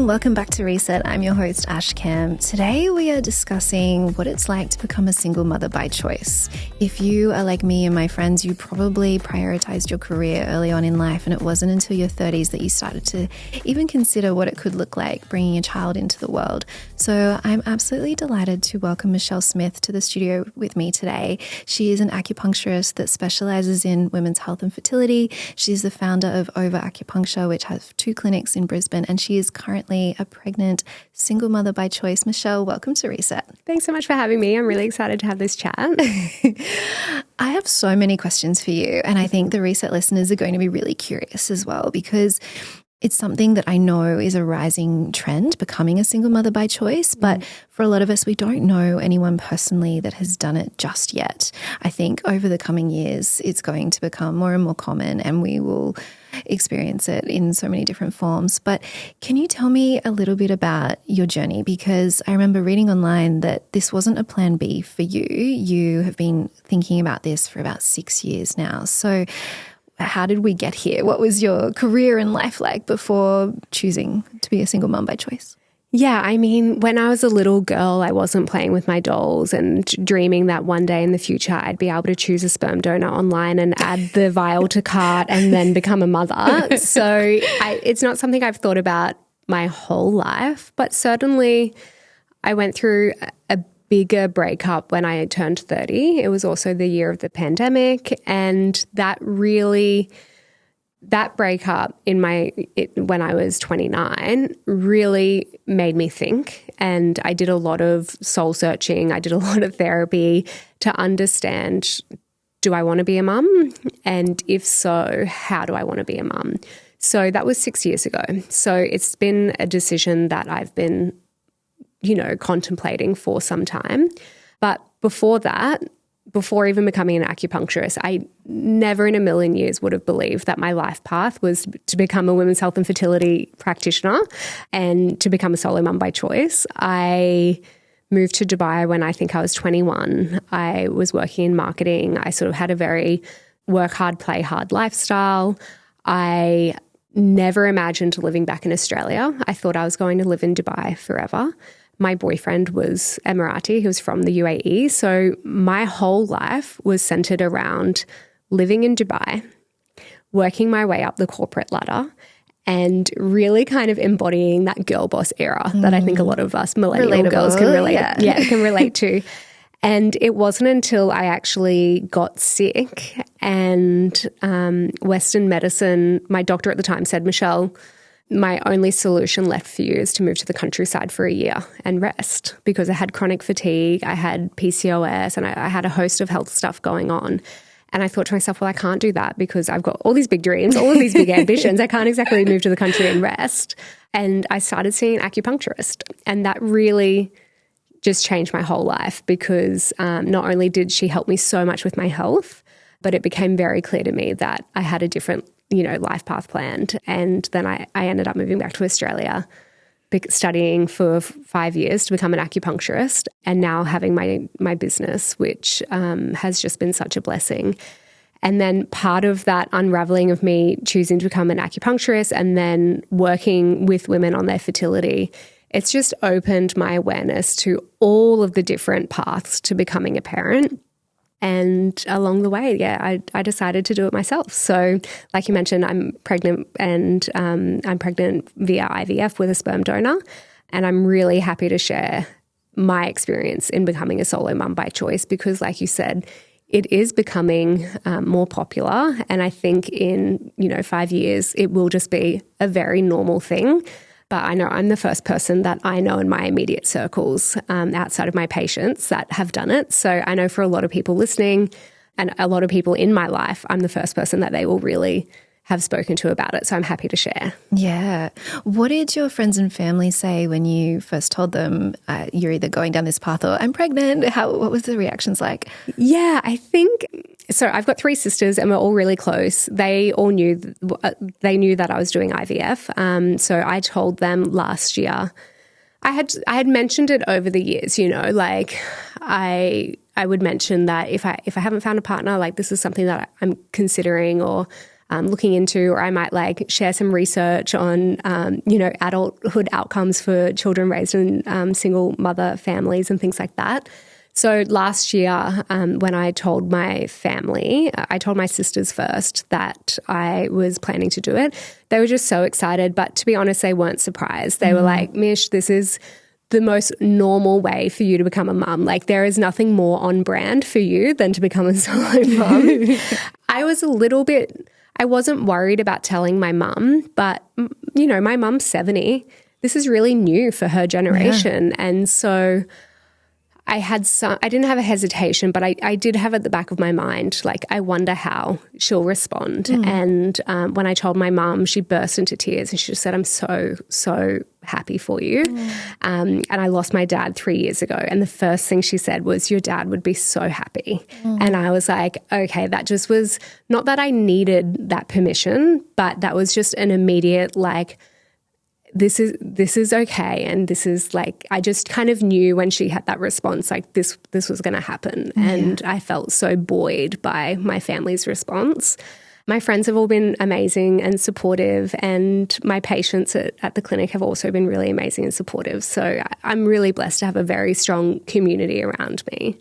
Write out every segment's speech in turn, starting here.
and welcome back to Reset. I'm your host, Ash Cam. Today we are discussing what it's like to become a single mother by choice. If you are like me and my friends, you probably prioritized your career early on in life, and it wasn't until your 30s that you started to even consider what it could look like bringing a child into the world. So I'm absolutely delighted to welcome Michelle Smith to the studio with me today. She is an acupuncturist that specializes in women's health and fertility. She's the founder of Ova Acupuncture, which has 2 clinics in Brisbane, and she is currently a pregnant single mother by choice. Michelle, welcome to Reset. Thanks so much for having me. I'm really excited to have this chat. I have so many questions for you, and I think the Reset listeners are going to be really curious as well, because it's something that I know is a rising trend, becoming a single mother by choice. But for a lot of us, we don't know anyone personally that has done it just yet. I think over the coming years, it's going to become more and more common, and we will experience it in so many different forms. But can you tell me a little bit about your journey? Because I remember reading online that this wasn't a plan B for you. You have been thinking about this for about 6 years now. So how did we get here? What was your career and life like before choosing to be a single mom by choice? Yeah, I mean, when I was a little girl, I wasn't playing with my dolls and dreaming that one day in the future I'd be able to choose a sperm donor online and add the vial to cart and then become a mother. So it's not something I've thought about my whole life, but certainly I went through a bigger breakup when I turned 30. It was also the year of the pandemic, and that breakup when I was 29 really made me think, and I did a lot of soul searching. I did a lot of therapy to understand, do I want to be a mum? And if so, how do I want to be a mum? So that was 6 years ago. So it's been a decision that I've been contemplating for some time. But before that, before even becoming an acupuncturist, I never in a million years would have believed that my life path was to become a women's health and fertility practitioner and to become a solo mum by choice. I moved to Dubai when I think I was 21. I was working in marketing. I sort of had a very work hard, play hard lifestyle. I never imagined living back in Australia. I thought I was going to live in Dubai forever. My boyfriend was Emirati. He was from the UAE. So my whole life was centered around living in Dubai, working my way up the corporate ladder, and really kind of embodying that girl boss era that I think a lot of us millennial girls can relate, can relate to. And it wasn't until I actually got sick and Western medicine, my doctor at the time said, Michelle, my only solution left for you is to move to the countryside for a year and rest, because I had chronic fatigue, I had PCOS, and I had a host of health stuff going on. And I thought to myself, well, I can't do that because I've got all these big dreams, all of these big ambitions. I can't exactly move to the country and rest. And I started seeing an acupuncturist, and that really just changed my whole life, because not only did she help me so much with my health, but it became very clear to me that I had a different life path planned. And then I ended up moving back to Australia, studying for 5 years to become an acupuncturist, and now having my business, which has just been such a blessing. And then part of that unraveling of me choosing to become an acupuncturist and then working with women on their fertility, it's just opened my awareness to all of the different paths to becoming a parent. And along the way, I decided to do it myself. So like you mentioned, I'm pregnant, and I'm pregnant via IVF with a sperm donor. And I'm really happy to share my experience in becoming a solo mum by choice, because like you said, it is becoming more popular. And I think in 5 years, it will just be a very normal thing. But I know I'm the first person that I know in my immediate circles outside of my patients that have done it. So I know for a lot of people listening and a lot of people in my life, I'm the first person that they will really have spoken to about it. So I'm happy to share. Yeah. What did your friends and family say when you first told them you're either going down this path or I'm pregnant? What was the reactions like? Yeah, I think so. I've got 3 sisters and we're all really close. They all knew that I was doing IVF. So I told them last year. I had mentioned it over the years, like I would mention that if I haven't found a partner, like this is something that I'm considering, or looking into, or I might like share some research on, adulthood outcomes for children raised in single mother families and things like that. So last year, when I told my family, I told my sisters first that I was planning to do it. They were just so excited. But to be honest, they weren't surprised. They were like, Mish, this is the most normal way for you to become a mum. Like, there is nothing more on brand for you than to become a solo mum. I wasn't worried about telling my mum, but, my mum's 70. This is really new for her generation. Yeah. And so I didn't have a hesitation, but I did have at the back of my mind, like, I wonder how she'll respond. And when I told my mum, she burst into tears and she just said, I'm so, so happy for you. And I lost my dad 3 years ago. And the first thing she said was, your dad would be so happy. And I was like, okay, that just was not that I needed that permission, but that was just an immediate, like, this is okay. And this is like, I just kind of knew when she had that response, like this was going to happen. Yeah. And I felt so buoyed by my family's response. My friends have all been amazing and supportive, and my patients at the clinic have also been really amazing and supportive. So I'm really blessed to have a very strong community around me.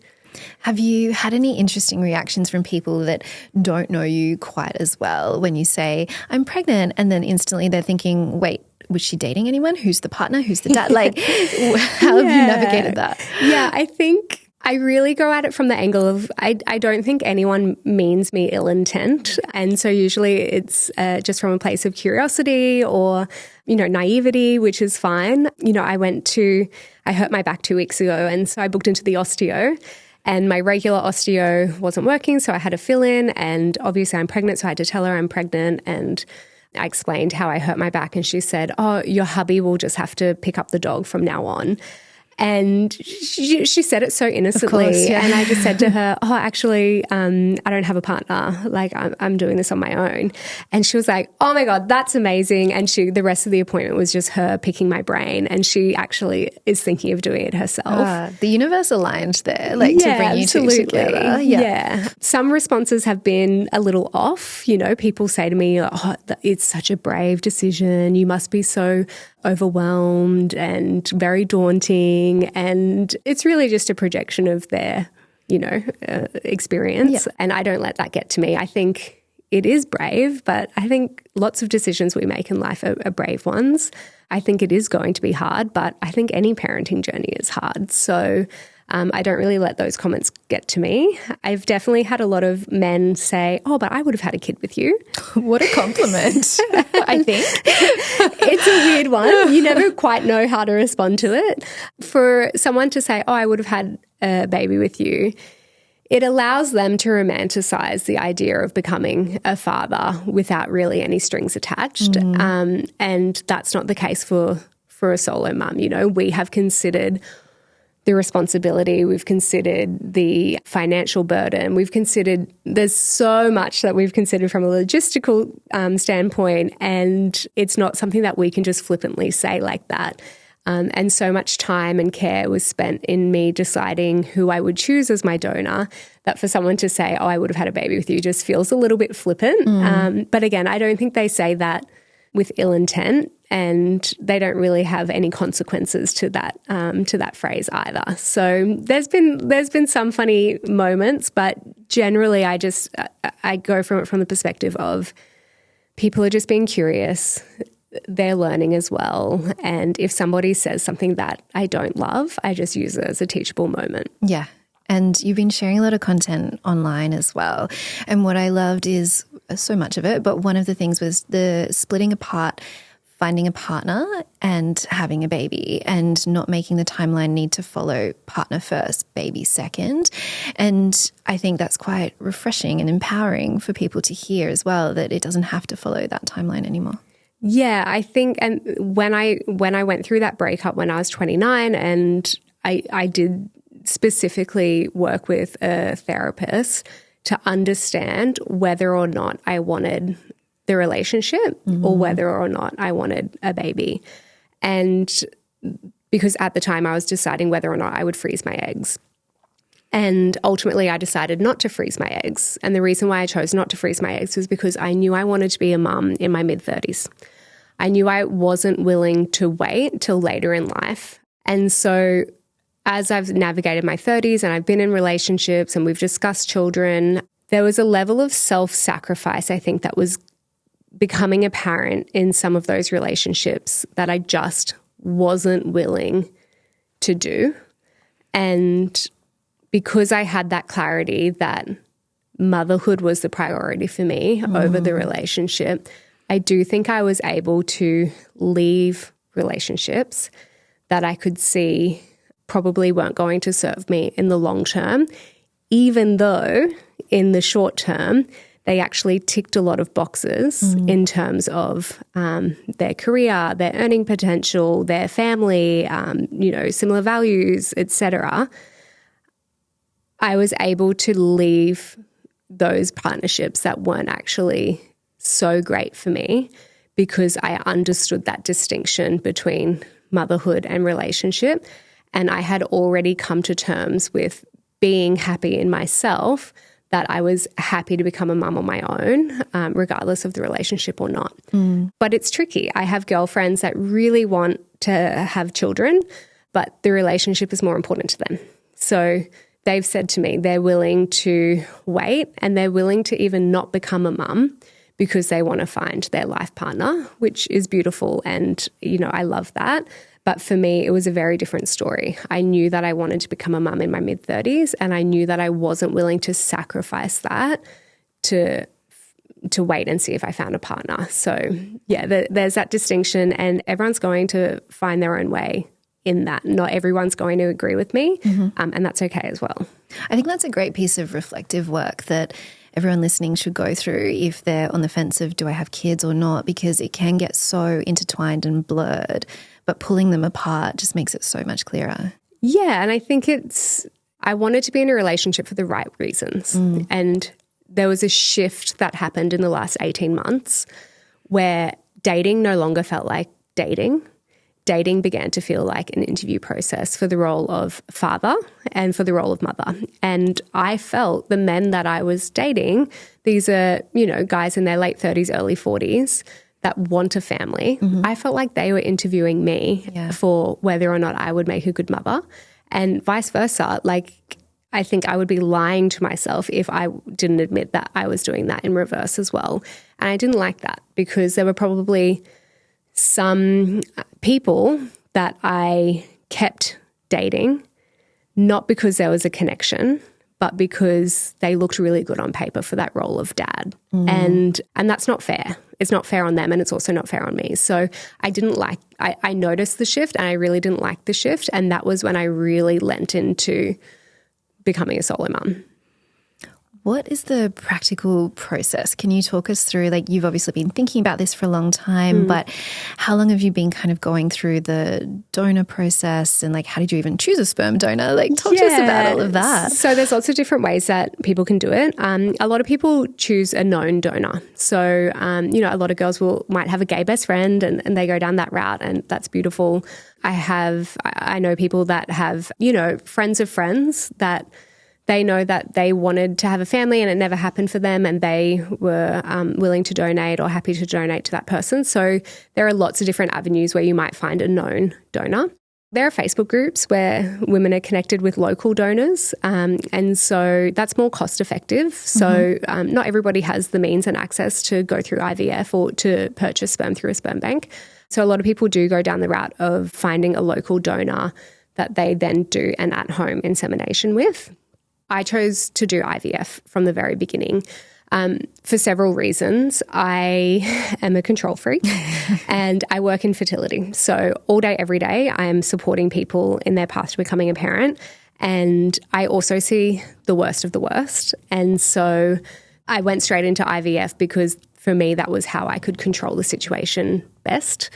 Have you had any interesting reactions from people that don't know you quite as well when you say, I'm pregnant, and then instantly they're thinking, wait, was she dating anyone? Who's the partner? Who's the dad? Like, how have you navigated that? Yeah, I think I really go at it from the angle of I don't think anyone means me ill intent. And so usually it's just from a place of curiosity or, naivety, which is fine. I hurt my back 2 weeks ago, and so I booked into the osteo. And my regular osteo wasn't working, so I had to fill in. And obviously I'm pregnant, so I had to tell her I'm pregnant. And I explained how I hurt my back, and she said, oh, your hubby will just have to pick up the dog from now on. And she said it so innocently. Of course, yeah. And I just said to her, oh, actually, I don't have a partner. Like, I'm doing this on my own. And she was like, oh my God, that's amazing. And the rest of the appointment was just her picking my brain. And she actually is thinking of doing it herself. The universe aligned there, like, to bring you two together. Yeah. Some responses have been a little off. People say to me, oh, it's such a brave decision. You must be so overwhelmed and very daunting, and it's really just a projection of their experience. Yeah. And I don't let that get to me. I think it is brave, but I think lots of decisions we make in life are brave ones. I think it is going to be hard, but I think any parenting journey is hard. So I don't really let those comments get to me. I've definitely had a lot of men say, oh, but I would have had a kid with you. What a compliment, I think. It's a weird one. You never quite know how to respond to it. For someone to say, oh, I would have had a baby with you, it allows them to romanticize the idea of becoming a father without really any strings attached. And that's not the case for a solo mum. We have considered the responsibility, we've considered the financial burden, there's so much that we've considered from a logistical standpoint, and it's not something that we can just flippantly say like that. And so much time and care was spent in me deciding who I would choose as my donor, that for someone to say, oh, I would have had a baby with you, just feels a little bit flippant. But again, I don't think they say that with ill intent, and they don't really have any consequences to that phrase either. So there's been some funny moments, but generally I go from it from the perspective of people are just being curious. They're learning as well. And if somebody says something that I don't love, I just use it as a teachable moment. Yeah. And you've been sharing a lot of content online as well. And what I loved is so much of it, but one of the things was the splitting apart, finding a partner and having a baby, and not making the timeline need to follow partner first, baby second. And I think that's quite refreshing and empowering for people to hear as well, that it doesn't have to follow that timeline anymore. Yeah, I think, and when I went through that breakup when I was 29, and I did specifically work with a therapist to understand whether or not I wanted the relationship or whether or not I wanted a baby. And because at the time I was deciding whether or not I would freeze my eggs. And ultimately, I decided not to freeze my eggs. And the reason why I chose not to freeze my eggs was because I knew I wanted to be a mum in my mid-30s. I knew I wasn't willing to wait till later in life. And so as I've navigated my 30s and I've been in relationships and we've discussed children, there was a level of self-sacrifice, I think, that was becoming apparent in some of those relationships that I just wasn't willing to do. And because I had that clarity that motherhood was the priority for me over the relationship, I do think I was able to leave relationships that I could see probably weren't going to serve me in the long term, even though in the short term, they actually ticked a lot of boxes in terms of their career, their earning potential, their family, similar values, etc. I was able to leave those partnerships that weren't actually so great for me because I understood that distinction between motherhood and relationship. And I had already come to terms with being happy in myself, that I was happy to become a mum on my own, regardless of the relationship or not. But it's tricky. I have girlfriends that really want to have children, but the relationship is more important to them. So they've said to me they're willing to wait and they're willing to even not become a mum because they want to find their life partner, which is beautiful. And, I love that. But for me, it was a very different story. I knew that I wanted to become a mum in my mid-30s and I knew that I wasn't willing to sacrifice that to wait and see if I found a partner. So, yeah, there's that distinction and everyone's going to find their own way in that. Not everyone's going to agree with me, and that's okay as well. I think that's a great piece of reflective work that everyone listening should go through if they're on the fence of do I have kids or not, because it can get so intertwined and blurred, but pulling them apart just makes it so much clearer. Yeah, and I think I wanted to be in a relationship for the right reasons. And there was a shift that happened in the last 18 months where dating no longer felt like dating. Dating began to feel like an interview process for the role of father and for the role of mother. And I felt the men that I was dating, these are, guys in their late 30s, early 40s that want a family. I felt like they were interviewing me for whether or not I would make a good mother, and vice versa. Like, I think I would be lying to myself if I didn't admit that I was doing that in reverse as well. And I didn't like that because there were probably some people that I kept dating, not because there was a connection, but because they looked really good on paper for that role of dad. And that's not fair. It's not fair on them and it's also not fair on me. So I noticed the shift and I really didn't like the shift. And that was when I really lent into becoming a solo mum. What is the practical process? Can you talk us through, like, you've obviously been thinking about this for a long time, but how long have you been kind of going through the donor process and, like, how did you even choose a sperm donor? Like, talk to us about all of that. So there's lots of different ways that people can do it. A lot of people choose a known donor. So, a lot of girls might have a gay best friend and they go down that route, and that's beautiful. I know people that have, friends of friends that they know that they wanted to have a family and it never happened for them, and they were willing to donate or happy to donate to that person. So there are lots of different avenues where you might find a known donor. There are Facebook groups where women are connected with local donors, and so that's more cost effective. So not everybody has the means and access to go through IVF or to purchase sperm through a sperm bank. So a lot of people do go down the route of finding a local donor that they then do an at-home insemination with. I chose to do IVF from the very beginning for several reasons. I am a control freak and I work in fertility. So all day, every day, I am supporting people in their path to becoming a parent. And I also see the worst of the worst. And so I went straight into IVF because for me, that was how I could control the situation best.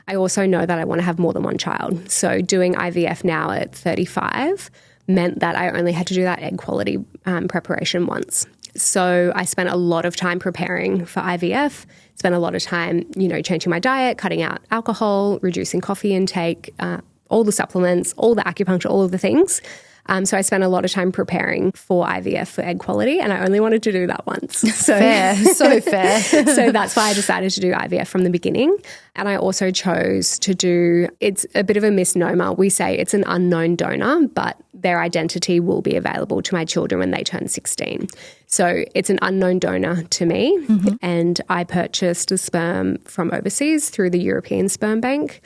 I also know that I want to have more than one child. So doing IVF now at 35 meant that I only had to do that egg quality preparation once. So I spent a lot of time preparing for IVF, spent a lot of time, changing my diet, cutting out alcohol, reducing coffee intake, all the supplements, all the acupuncture, all of the things. So I spent a lot of time preparing for IVF for egg quality, and I only wanted to do that once. So fair, so fair. So that's why I decided to do IVF from the beginning. And I also chose to do, it's a bit of a misnomer. We say it's an unknown donor, but their identity will be available to my children when they turn 16. So it's an unknown donor to me. And I purchased the sperm from overseas through the European Sperm Bank.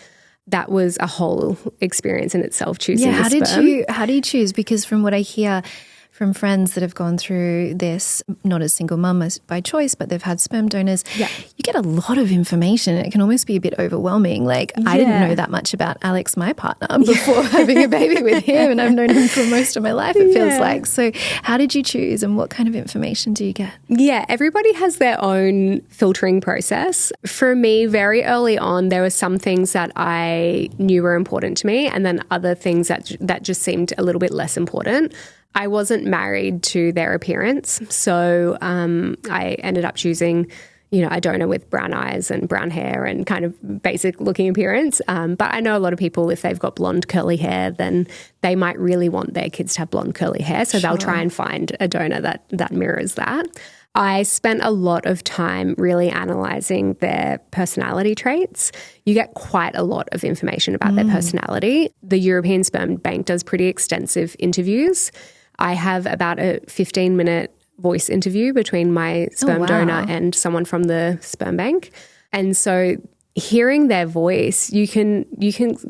That was a whole experience in itself, choosing the sperm. How do you choose? Because from what I hear from friends that have gone through this, not as single mamas by choice, but they've had sperm donors, you get a lot of information. It can almost be a bit overwhelming. Like I didn't know that much about Alex, my partner, before having a baby with him, and I've known him for most of my life, it feels like. So how did you choose, and what kind of information do you get? Yeah, everybody has their own filtering process. For me, very early on, there were some things that I knew were important to me, and then other things that just seemed a little bit less important. I wasn't married to their appearance, so I ended up choosing, a donor with brown eyes and brown hair and kind of basic looking appearance. But I know a lot of people, if they've got blonde curly hair, then they might really want their kids to have blonde curly hair, so they'll try and find a donor that mirrors that. I spent a lot of time really analysing their personality traits. You get quite a lot of information about their personality. The European Sperm Bank does pretty extensive interviews. I have about a 15-minute voice interview between my sperm donor and someone from the sperm bank. And so hearing their voice, you can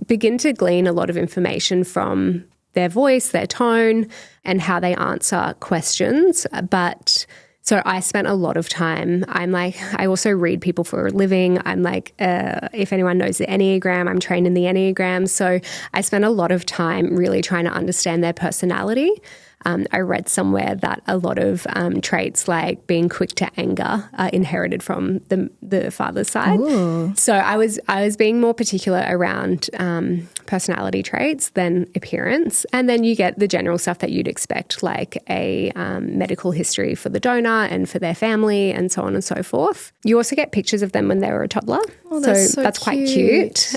begin to glean a lot of information from their voice, their tone, and how they answer questions. But so I spent a lot of time. I also read people for a living. If anyone knows the Enneagram, I'm trained in the Enneagram. So I spent a lot of time really trying to understand their personality. I read somewhere that a lot of traits like being quick to anger are inherited from the father's side. Ooh. So I was being more particular around personality traits than appearance. And then you get the general stuff that you'd expect, like a medical history for the donor and for their family and so on and so forth. You also get pictures of them when they were a toddler. Oh, that's quite cute.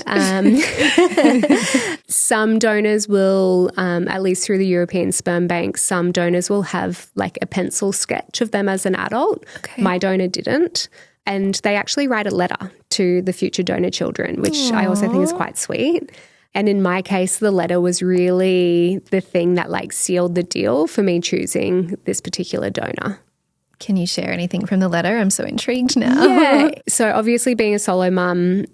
Some donors will, at least through the European Sperm Bank, some donors will have like a pencil sketch of them as an adult. Okay. My donor didn't. And they actually write a letter to the future donor children, which I also think is quite sweet. And in my case, the letter was really the thing that like sealed the deal for me choosing this particular donor. Can you share anything from the letter? I'm so intrigued now. Yeah. So obviously being a solo mum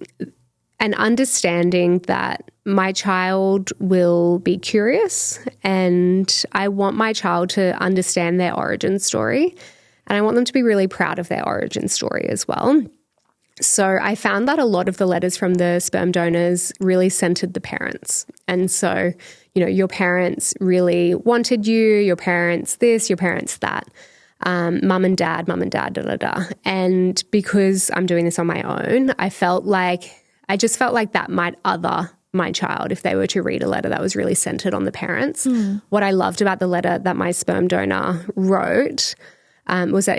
and understanding that my child will be curious, and I want my child to understand their origin story, and I want them to be really proud of their origin story as well. So I found that a lot of the letters from the sperm donors really centered the parents. And so, your parents really wanted you, your parents this, your parents that. Mum and dad, da, da, da. And because I'm doing this on my own, I just felt like that might other my child if they were to read a letter that was really centered on the parents. What I loved about the letter that my sperm donor wrote was that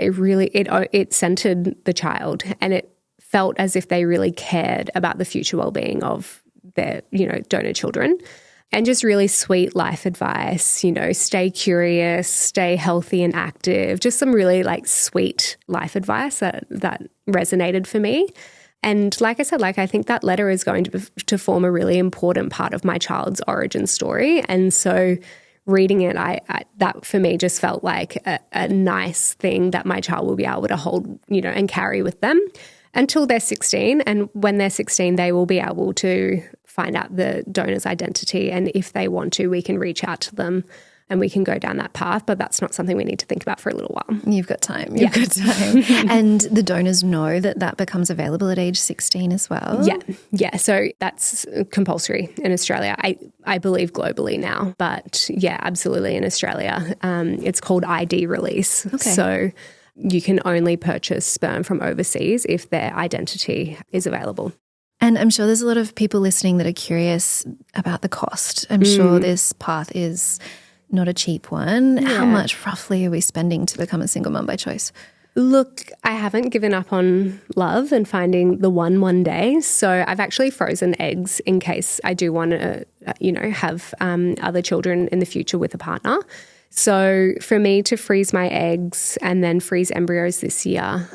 it centered the child, and it felt as if they really cared about the future well-being of their, donor children. And just really sweet life advice, stay curious, stay healthy and active, just some really like sweet life advice that resonated for me. And like I said, I think that letter is going to form a really important part of my child's origin story. And so reading it, that for me just felt like a nice thing that my child will be able to hold, and carry with them until they're 16. And when they're 16, they will be able to find out the donor's identity. And if they want to, we can reach out to them and we can go down that path. But that's not something we need to think about for a little while. You've got time. You've got time. And the donors know that becomes available at age 16 as well? Yeah. So that's compulsory in Australia. I believe globally now. But yeah, absolutely in Australia. It's called ID release. Okay. So you can only purchase sperm from overseas if their identity is available. And I'm sure there's a lot of people listening that are curious about the cost. I'm sure this path is not a cheap one. Yeah. How much roughly are we spending to become a single mum by choice? Look, I haven't given up on love and finding the one day. So I've actually frozen eggs in case I do want to, have other children in the future with a partner. So for me to freeze my eggs and then freeze embryos this year,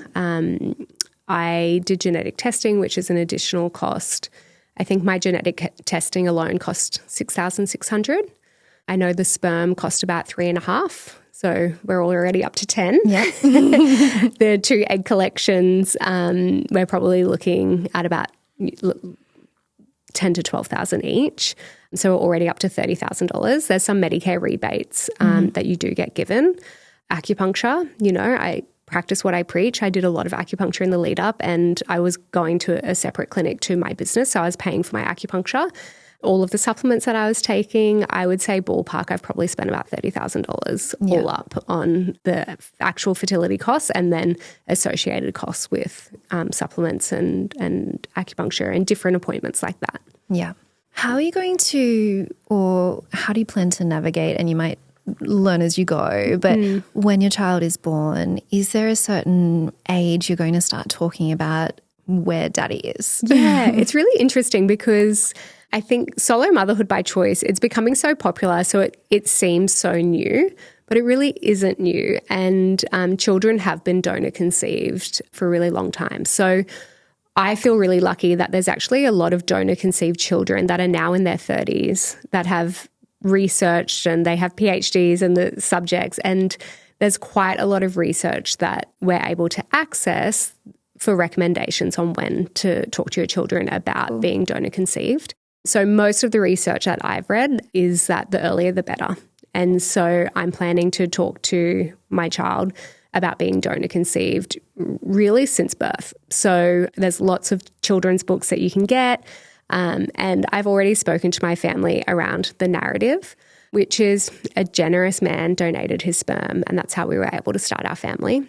I did genetic testing, which is an additional cost. I think my genetic testing alone cost $6,600. I know the sperm cost about $3,500. So we're already up to 10. Yeah. The 2 egg collections, we're probably looking at about 10 to 12,000 each. So we're already up to $30,000. There's some Medicare rebates that you do get given. Acupuncture, I practice what I preach. I did a lot of acupuncture in the lead up, and I was going to a separate clinic to my business. So I was paying for my acupuncture. All of the supplements that I was taking, I would say ballpark, I've probably spent about $30,000 all up on the actual fertility costs and then associated costs with supplements and acupuncture and different appointments like that. Yeah. How are you going to, or how do you plan to navigate, and you might learn as you go, but when your child is born, is there a certain age you're going to start talking about where daddy is? Yeah, it's really interesting because I think solo motherhood by choice, it's becoming so popular, so it seems so new, but it really isn't new. And children have been donor conceived for a really long time. So I feel really lucky that there's actually a lot of donor conceived children that are now in their 30s that have researched and they have PhDs in the subjects. And there's quite a lot of research that we're able to access for recommendations on when to talk to your children about being donor conceived. So most of the research that I've read is that the earlier the better. And so I'm planning to talk to my child about being donor conceived really since birth. So there's lots of children's books that you can get. And I've already spoken to my family around the narrative, which is a generous man donated his sperm, and that's how we were able to start our family.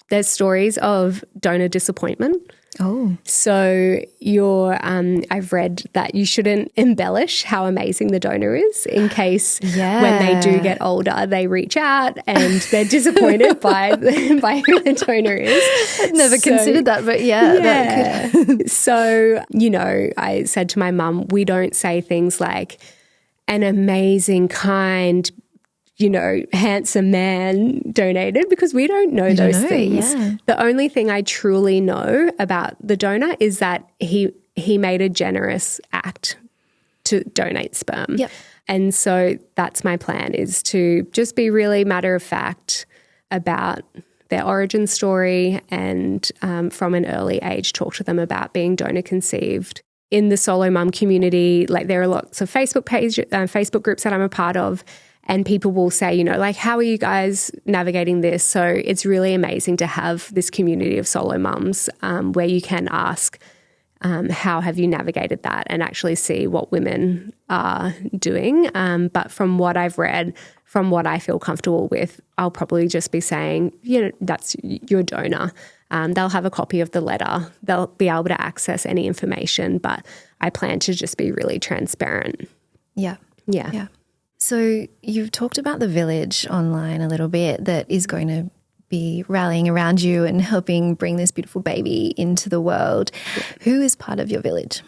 There's stories of donor disappointment. Oh. So I've read that you shouldn't embellish how amazing the donor is in case when they do get older, they reach out and they're disappointed by who the donor is. I'd never considered that, but that could. So, I said to my mum, we don't say things like an amazing, kind, handsome man donated, because we don't know those things. Yeah. The only thing I truly know about the donor is that he made a generous act to donate sperm. Yep. And so that's my plan, is to just be really matter of fact about their origin story and from an early age talk to them about being donor conceived. In the solo mum community, there are lots of Facebook groups that I'm a part of. And people will say, how are you guys navigating this? So it's really amazing to have this community of solo mums where you can ask, how have you navigated that, and actually see what women are doing. But from what I've read, from what I feel comfortable with, I'll probably just be saying, that's your donor. They'll have a copy of the letter. They'll be able to access any information, but I plan to just be really transparent. Yeah. Yeah. Yeah. So you've talked about the village online a little bit that is going to be rallying around you and helping bring this beautiful baby into the world. Yeah. Who is part of your village?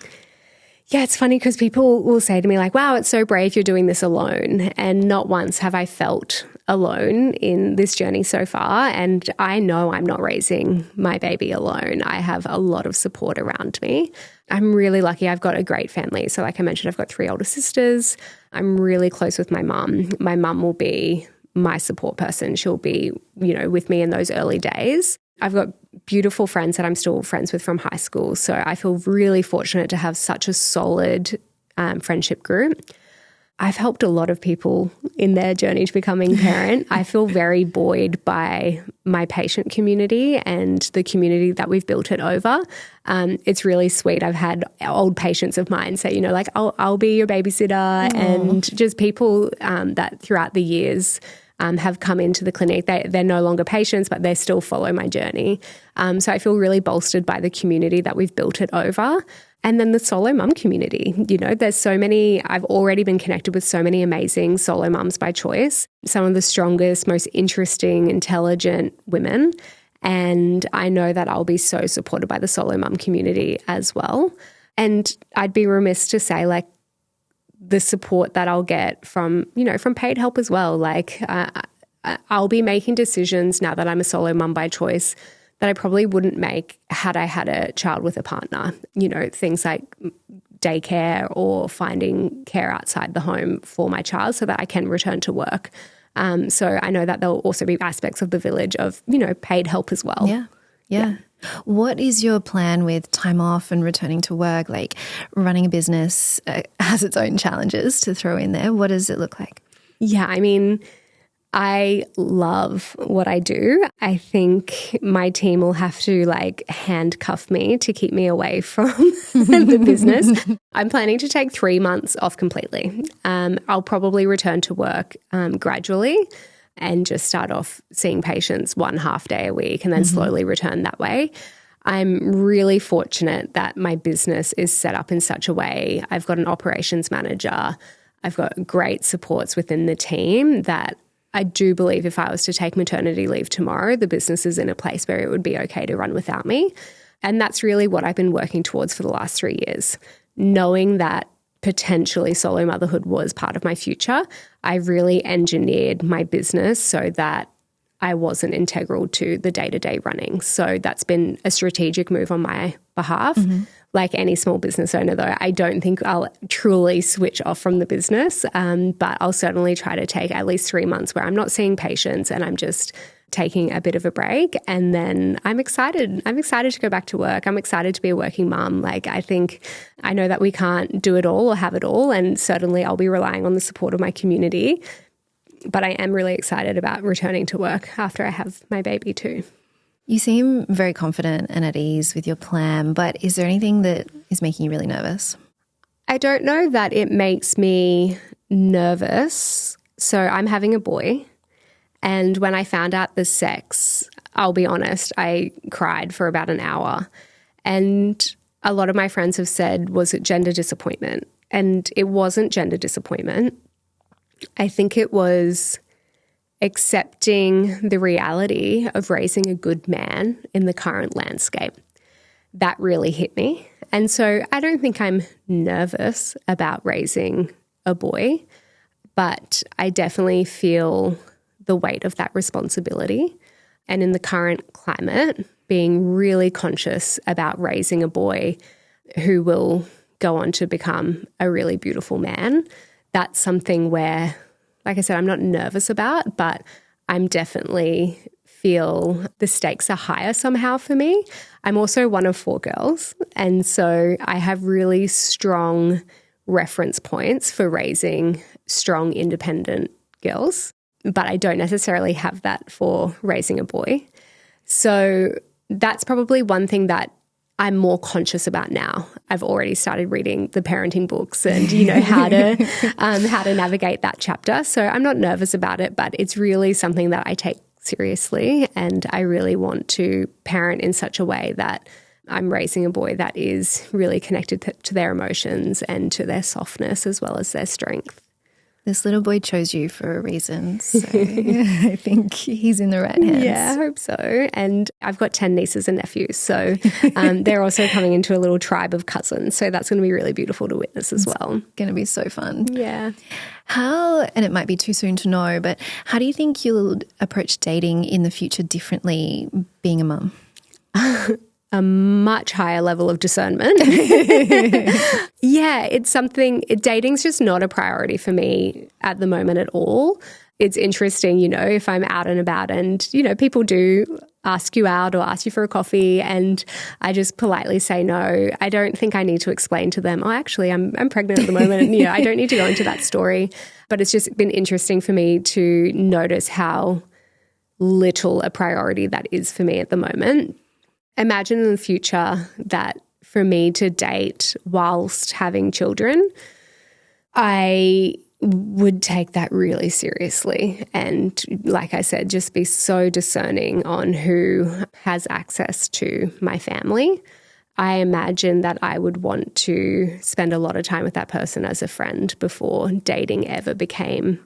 Yeah, it's funny because people will say to me wow, it's so brave you're doing this alone. And not once have I felt alone in this journey so far. And I know I'm not raising my baby alone. I have a lot of support around me. I'm really lucky. I've got a great family. So like I mentioned, I've got 3 older sisters. I'm really close with my mum. My mum will be my support person. She'll be, with me in those early days. I've got beautiful friends that I'm still friends with from high school. So I feel really fortunate to have such a solid friendship group. I've helped a lot of people in their journey to becoming parent. I feel very buoyed by my patient community and the community that we've built at Ova. It's really sweet. I've had old patients of mine say, I'll be your babysitter. Aww. And just people that throughout the years have come into the clinic. They're no longer patients, but they still follow my journey. So I feel really bolstered by the community that we've built at Ova. And then the solo mum community. There's so many, I've already been connected with so many amazing solo mums by choice, some of the strongest, most interesting, intelligent women. And I know that I'll be so supported by the solo mum community as well. And I'd be remiss to say, like, the support that I'll get from, from paid help as well. Like, I'll be making decisions now that I'm a solo mum by choice that I probably wouldn't make had I had a child with a partner. Things like daycare or finding care outside the home for my child so that I can return to work. So I know that there'll also be aspects of the village of, paid help as well. Yeah. What is your plan with time off and returning to work? Like, running a business has its own challenges to throw in there. What does it look like? Yeah, I mean, I love what I do. I think my team will have to handcuff me to keep me away from the business. I'm planning to take 3 months off completely. I'll probably return to work gradually and just start off seeing patients 1 half day a week and then slowly return that way. I'm really fortunate that my business is set up in such a way. I've got an operations manager. I've got great supports within the team that I do believe if I was to take maternity leave tomorrow, the business is in a place where it would be okay to run without me. And that's really what I've been working towards for the last 3 years. Knowing that potentially solo motherhood was part of my future, I really engineered my business so that I wasn't integral to the day-to-day running. So that's been a strategic move on my behalf. Like any small business owner, though, I don't think I'll truly switch off from the business, but I'll certainly try to take at least 3 months where I'm not seeing patients and I'm just taking a bit of a break. And then I'm excited. I'm excited to go back to work. I'm excited to be a working mum. I know that we can't do it all or have it all, and certainly I'll be relying on the support of my community. But I am really excited about returning to work after I have my baby too. You seem very confident and at ease with your plan, but is there anything that is making you really nervous? I don't know that it makes me nervous. So I'm having a boy. And when I found out the sex, I'll be honest, I cried for about an hour. And a lot of my friends have said, was it gender disappointment? And it wasn't gender disappointment. I think it was accepting the reality of raising a good man in the current landscape. That really hit me. And so I don't think I'm nervous about raising a boy, but I definitely feel the weight of that responsibility. And in the current climate, being really conscious about raising a boy who will go on to become a really beautiful man, that's something where, like I said, I'm not nervous about, but I'm definitely feel the stakes are higher somehow for me. I'm also one of 4 girls, and so I have really strong reference points for raising strong, independent girls, but I don't necessarily have that for raising a boy. So that's probably one thing that I'm more conscious about now. I've already started reading the parenting books and how to navigate that chapter. So I'm not nervous about it, but it's really something that I take seriously, and I really want to parent in such a way that I'm raising a boy that is really connected to their emotions and to their softness as well as their strength. This little boy chose you for a reason, so I think he's in the right hands. Yeah, I hope so. And I've got 10 nieces and nephews, so they're also coming into a little tribe of cousins, so that's going to be really beautiful to witness as well. It's going to be so fun. Yeah. How, and it might be too soon to know, but how do you think you'll approach dating in the future differently being a mum? A much higher level of discernment. Yeah, it's something, dating's just not a priority for me at the moment at all. It's interesting, if I'm out and about and, people do ask you out or ask you for a coffee and I just politely say no. I don't think I need to explain to them, actually, I'm pregnant at the moment. And, I don't need to go into that story. But it's just been interesting for me to notice how little a priority that is for me at the moment. Imagine in the future that for me to date whilst having children, I would take that really seriously. And like I said, just be so discerning on who has access to my family. I imagine that I would want to spend a lot of time with that person as a friend before dating ever became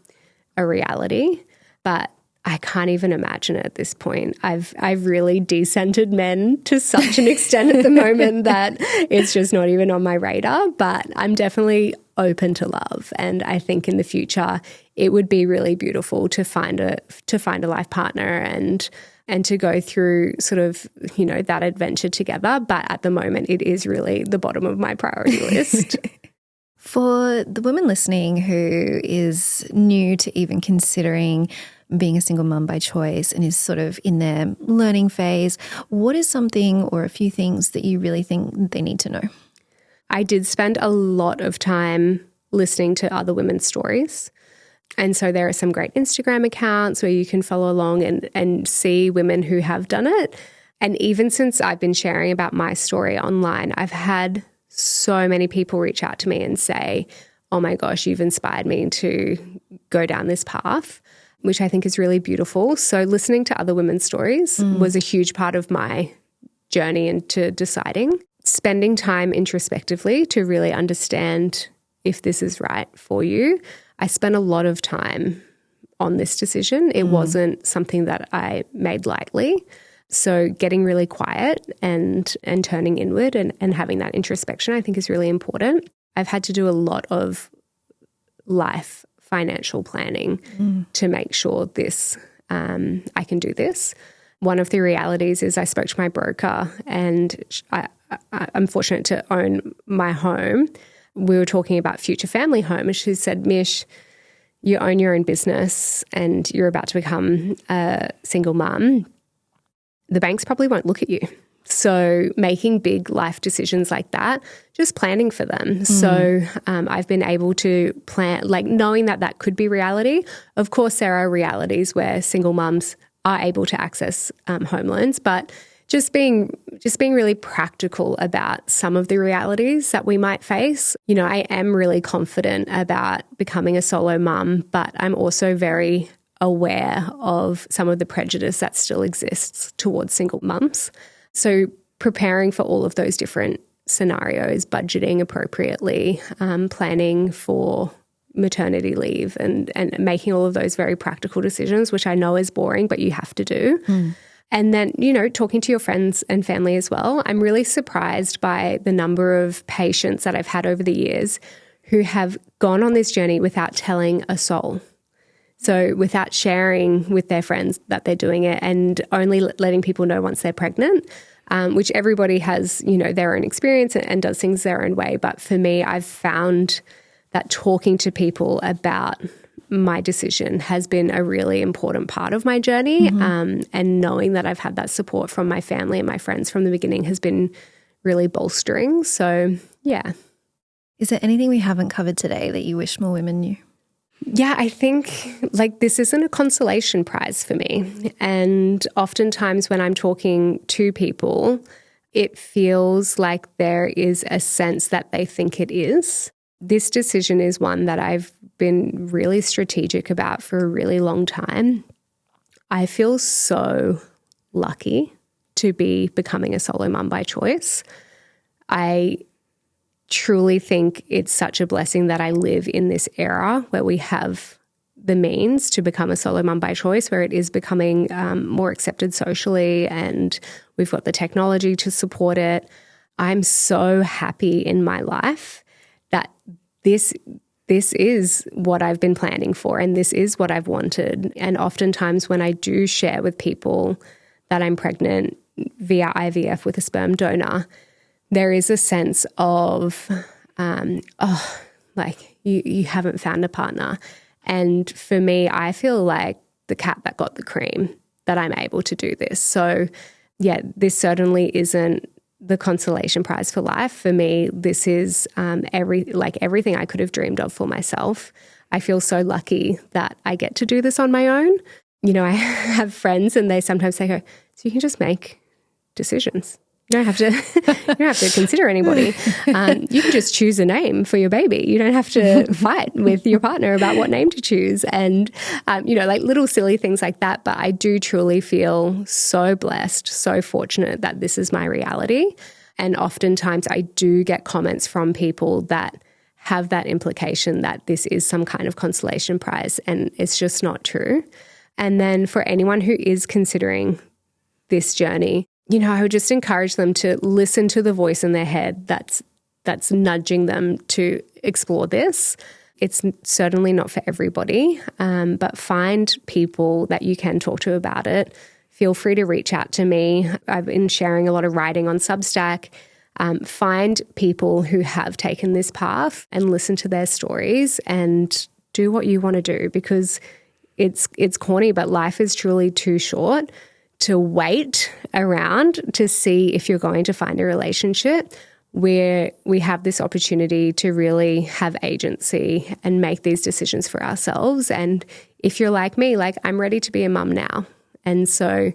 a reality. But I can't even imagine it at this point. I've really decentered men to such an extent at the moment that it's just not even on my radar, but I'm definitely open to love. And I think in the future it would be really beautiful to find a life partner and to go through sort of, you know, that adventure together. But at the moment it is really the bottom of my priority list. For the woman listening who is new to even considering being a single mum by choice and is sort of in their learning phase, what is something or a few things that you really think they need to know? I did spend a lot of time listening to other women's stories. And so there are some great Instagram accounts where you can follow along and see women who have done it. And even since I've been sharing about my story online, I've had so many people reach out to me and say, oh my gosh, you've inspired me to go down this path, which I think is really beautiful. So listening to other women's stories was a huge part of my journey into deciding. Spending time introspectively to really understand if this is right for you. I spent a lot of time on this decision. It wasn't something that I made lightly. So getting really quiet and turning inward and having that introspection, I think, is really important. I've had to do a lot of life financial planning to make sure this I can do this. One of the realities is I spoke to my broker, and I'm fortunate to own my home. We were talking about future family home, and she said, Mish, you own your own business and you're about to become a single mum. The banks probably won't look at you. So making big life decisions like that, just planning for them. So I've been able to plan, like knowing that that could be reality. Of course, there are realities where single mums are able to access home loans, but just being really practical about some of the realities that we might face. You know, I am really confident about becoming a solo mum, but I'm also very aware of some of the prejudice that still exists towards single mums. So preparing for all of those different scenarios, budgeting appropriately, planning for maternity leave and making all of those very practical decisions, which I know is boring, but you have to do. And then, you know, talking to your friends and family as well. I'm really surprised by the number of patients that I've had over the years who have gone on this journey without telling a soul. So without sharing with their friends that they're doing it and only letting people know once they're pregnant, which everybody has, you know, their own experience and does things their own way. But for me, I've found that talking to people about my decision has been a really important part of my journey. And knowing that I've had that support from my family and my friends from the beginning has been really bolstering. So, yeah. Is there anything we haven't covered today that you wish more women knew? Yeah, I think like this isn't a consolation prize for me. And oftentimes when I'm talking to people, it feels like there is a sense that they think it is. This decision is one that I've been really strategic about for a really long time. I feel so lucky to be becoming a solo mum by choice. I truly think it's such a blessing that I live in this era where we have the means to become a solo mum by choice, where it is becoming more accepted socially and we've got the technology to support it. I'm so happy in my life that this is what I've been planning for and this is what I've wanted. And oftentimes when I do share with people that I'm pregnant via IVF with a sperm donor, there is a sense of, like you haven't found a partner. And for me, I feel like the cat that got the cream, that I'm able to do this. So yeah, this certainly isn't the consolation prize for life. For me, this is everything I could have dreamed of for myself. I feel so lucky that I get to do this on my own. You know, I have friends and they sometimes say, so you can just make decisions. You don't have to consider anybody. You can just choose a name for your baby. You don't have to fight with your partner about what name to choose. And, you know, like little silly things like that. But I do truly feel so blessed, so fortunate that this is my reality. And oftentimes I do get comments from people that have that implication that this is some kind of consolation prize. And it's just not true. And then for anyone who is considering this journey, I would just encourage them to listen to the voice in their head that's nudging them to explore this. It's certainly not for everybody, but find people that you can talk to about it. Feel free to reach out to me. I've been sharing a lot of writing on Substack. Find people who have taken this path and listen to their stories and do what you want to do, because it's corny, but life is truly too short to wait around to see if you're going to find a relationship where we have this opportunity to really have agency and make these decisions for ourselves. And if you're like me, I'm ready to be a mum now. And so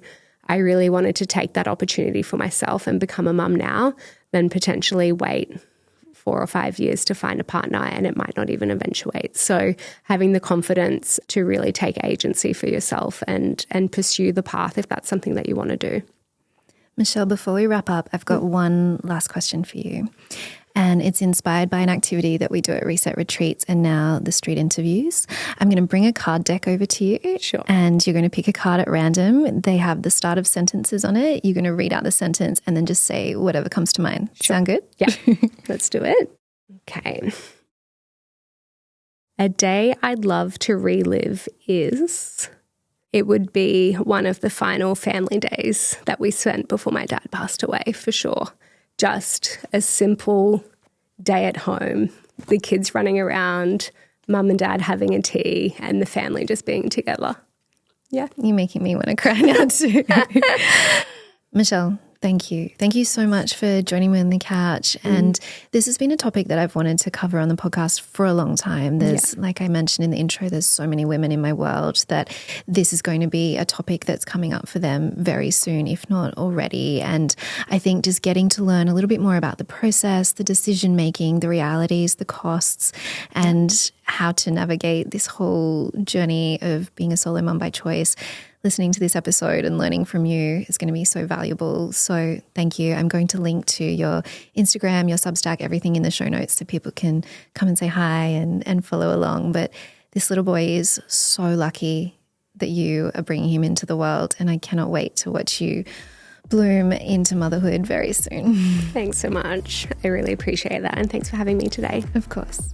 I really wanted to take that opportunity for myself and become a mum now, then potentially wait 4 or 5 years to find a partner, and it might not even eventuate. So having the confidence to really take agency for yourself and pursue the path if that's something that you want to do. Michelle, before we wrap up, I've got one last question for you. And it's inspired by an activity that we do at Reset Retreats and now the street interviews. I'm going to bring a card deck over to you. Sure. And you're going to pick a card at random. They have the start of sentences on it. You're going to read out the sentence and then just say whatever comes to mind. Sure. Sound good? Yeah. Let's do it. Okay. A day I'd love to relive is... It would be one of the final family days that we spent before my dad passed away, for sure. Just a simple day at home, the kids running around, mum and dad having a tea, and the family just being together. Yeah. You're making me want to cry now too. Michelle, thank you. Thank you so much for joining me on the couch. And this has been a topic that I've wanted to cover on the podcast for a long time. There's, like I mentioned in the intro, there's so many women in my world that this is going to be a topic that's coming up for them very soon, if not already. And I think just getting to learn a little bit more about the process, the decision making, the realities, the costs, and how to navigate this whole journey of being a solo mum by choice. Listening to this episode and learning from you is going to be so valuable. So thank you. I'm going to link to your Instagram, your Substack, everything in the show notes so people can come and say hi and follow along. But this little boy is so lucky that you are bringing him into the world, and I cannot wait to watch you bloom into motherhood very soon. Thanks so much. I really appreciate that. And thanks for having me today. Of course.